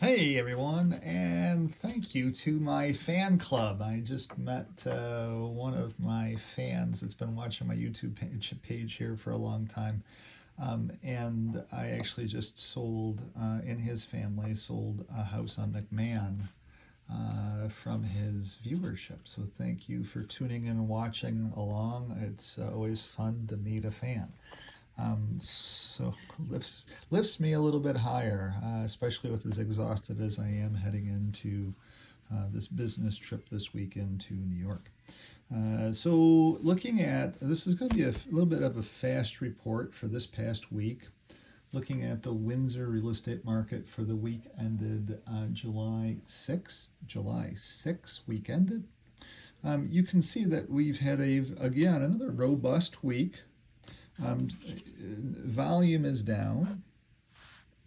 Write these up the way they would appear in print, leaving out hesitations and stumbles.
Hey everyone, and thank you to my fan club. I just met one of my fans that's been watching my YouTube page here for a long time. And I actually just sold, in his family, sold a house on McMahon from his viewership. So thank you for tuning in and watching along. It's always fun to meet a fan. So lifts me a little bit higher, especially with as exhausted as I am heading into this business trip this weekend to New York. So looking at this is going to be a little bit of a fast report for this past week. Looking at the Windsor real estate market for the week ended July 6th. July 6th week ended. You can see that we've had again another robust week. Volume is down.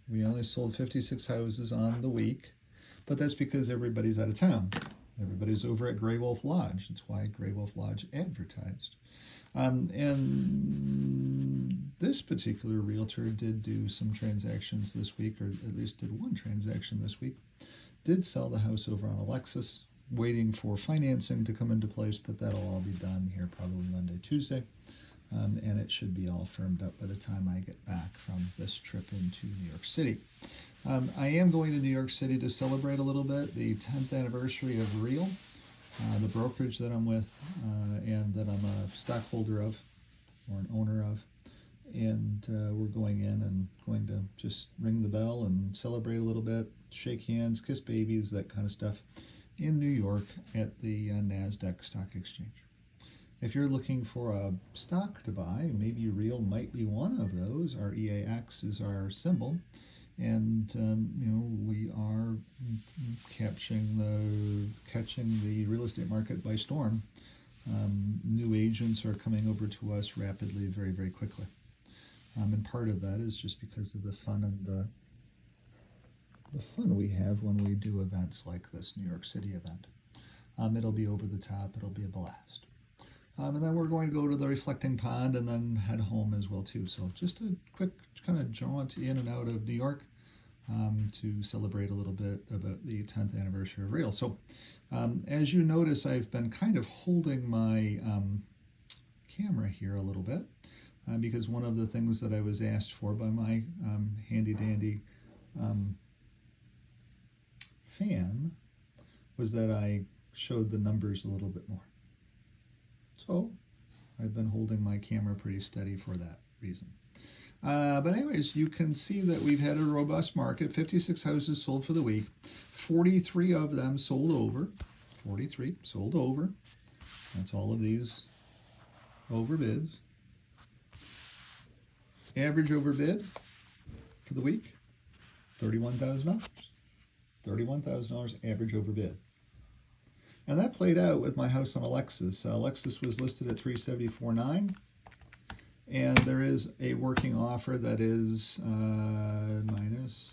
We only sold 56 houses on the week, but that's because everybody's out of town. Everybody's over at Grey Wolf Lodge. That's why Grey Wolf Lodge advertised. And this particular realtor did do some transactions this week, or at least did one transaction this week. Did sell the house over on Alexis, waiting for financing to come into place, but that'll all be done here probably Monday, Tuesday. And it should be all firmed up by the time I get back from this trip into New York City. I am going to New York City to celebrate a little bit the 10th anniversary of Real, the brokerage that I'm with and that I'm a stockholder of or an owner of. And we're going in and going to just ring the bell and celebrate a little bit, shake hands, kiss babies, that kind of stuff in New York at the NASDAQ Stock Exchange. If you're looking for a stock to buy, maybe Real might be one of those. Our EAX is our symbol, and we are catching the real estate market by storm. New agents are coming over to us rapidly, very, very quickly, and part of that is just because of the fun and the fun we have when we do events like this New York City event. It'll be over the top. It'll be a blast. And then we're going to go to the Reflecting Pond and then head home as well too. So just a quick kind of jaunt in and out of New York to celebrate a little bit about the 10th anniversary of Real. So as you notice, I've been kind of holding my camera here a little bit because one of the things that I was asked for by my handy dandy fan was that I showed the numbers a little bit more. So I've been holding my camera pretty steady for that reason. But anyways, you can see that we've had a robust market. 56 houses sold for the week. 43 of them sold over. 43 sold over. That's all of these overbids. Average overbid for the week, $31,000. $31,000 average overbid. And that played out with my house on Alexis. Alexis was listed at $374,900, and there is a working offer that is minus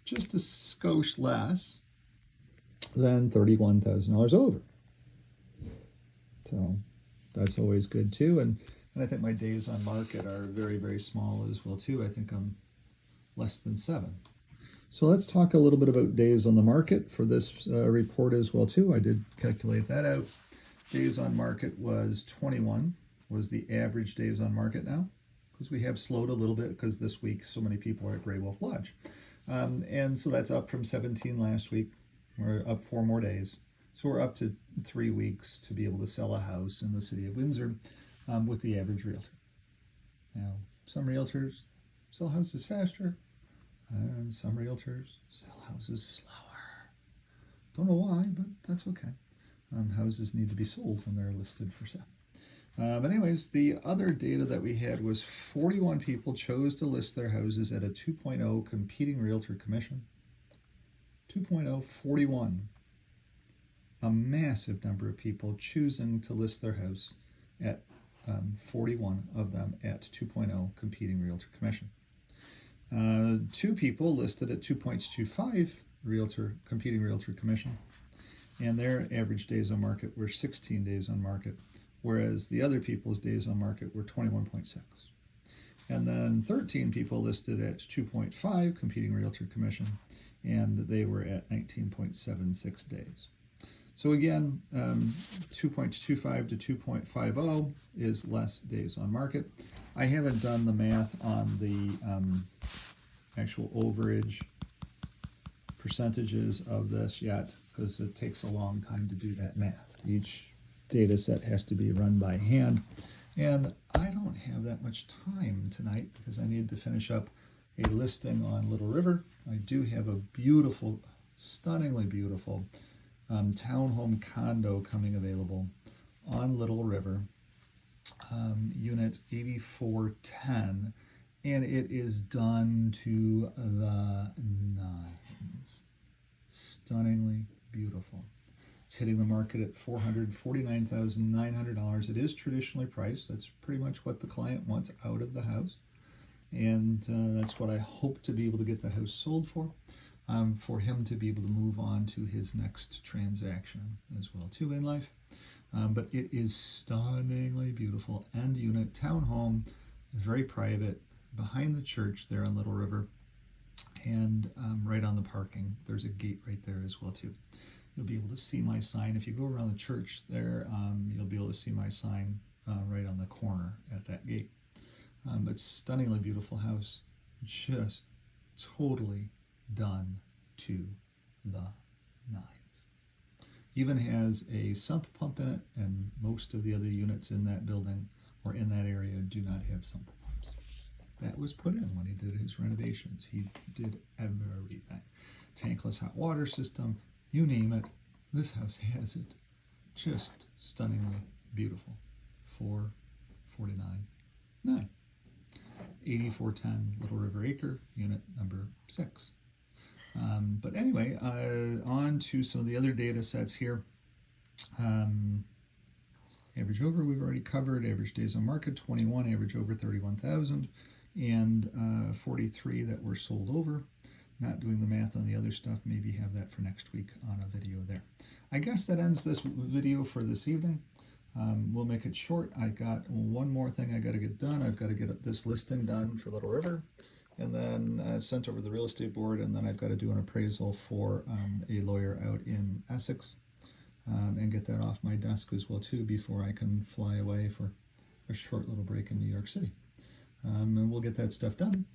just a skosh less than $31,000 over. So that's always good too. And I think my days on market are very, very small as well too. I think I'm less than 7. So let's talk a little bit about days on the market for this report as well too. I did calculate that out. Days on market was 21, was the average days on market now, because we have slowed a little bit because this week so many people are at Grey Wolf Lodge. And so that's up from 17 last week. We're up 4 more days. So we're up to 3 weeks to be able to sell a house in the city of Windsor with the average realtor. Now, some realtors sell houses faster, and some realtors sell houses slower. Don't know why, but that's okay. Houses need to be sold when they're listed for sale. But anyways, the other data that we had was 41 people chose to list their houses at a 2.0 competing realtor commission. 2.0, 41. A massive number of people choosing to list their house at 41 of them at 2.0 competing realtor commission. 2 people listed at 2.25 competing realtor commission, and their average days on market were 16 days on market, whereas the other people's days on market were 21.6. And then 13 people listed at 2.5 competing realtor commission, and they were at 19.76 days. So again, 2.25 to 2.50 is less days on market. I haven't done the math on the actual overage percentages of this yet, because it takes a long time to do that math. Each data set has to be run by hand, and I don't have that much time tonight because I need to finish up a listing on Little River. I do have a beautiful, stunningly beautiful townhome condo coming available on Little River, unit 8410, and it is done to the nines. Stunningly beautiful. It's hitting the market at $449,900. It is traditionally priced. That's pretty much what the client wants out of the house, and that's what I hope to be able to get the house sold for him to be able to move on to his next transaction as well too in life. But it is stunningly beautiful end unit townhome, very private, behind the church there on Little River, and right on the parking. There's a gate right there as well too. You'll be able to see my sign. If you go around the church there, you'll be able to see my sign right on the corner at that gate. But stunningly beautiful house, just totally done to the nines. Even has a sump pump in it, and most of the other units in that building or in that area do not have sump pumps. That was put in when he did his renovations. He did everything. Tankless hot water system, you name it, this house has it. Just stunningly beautiful. 449.9. 8410 Little River Acre, unit number 6. But anyway, on to some of the other data sets here. Average over, we've already covered. Average days on market, 21. Average over, 31,000. And 43 that were sold over. Not doing the math on the other stuff. Maybe have that for next week on a video there. I guess that ends this video for this evening. We'll make it short. I got one more thing I got to get done. I've got to get this listing done for Little River, and then sent over to the real estate board, and then I've got to do an appraisal for a lawyer out in Essex, and get that off my desk as well too before I can fly away for a short little break in New York City. And we'll get that stuff done.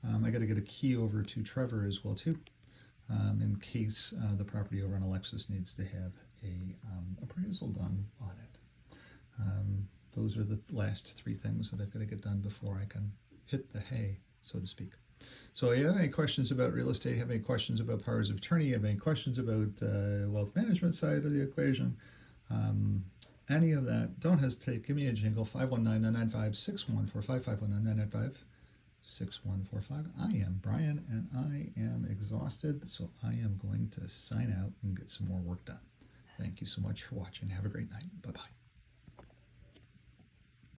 I got to get a key over to Trevor as well too, in case the property over on Alexis needs to have a appraisal done on it. Those are the last 3 things that I've got to get done before I can hit the hay, so to speak. So if you have any questions about real estate, have any questions about powers of attorney, have any questions about wealth management side of the equation, any of that, don't hesitate. Give me a jingle, 519-995-6145, 519-995-6145. I am Brian, and I am exhausted, so I am going to sign out and get some more work done. Thank you so much for watching. Have a great night. Bye-bye.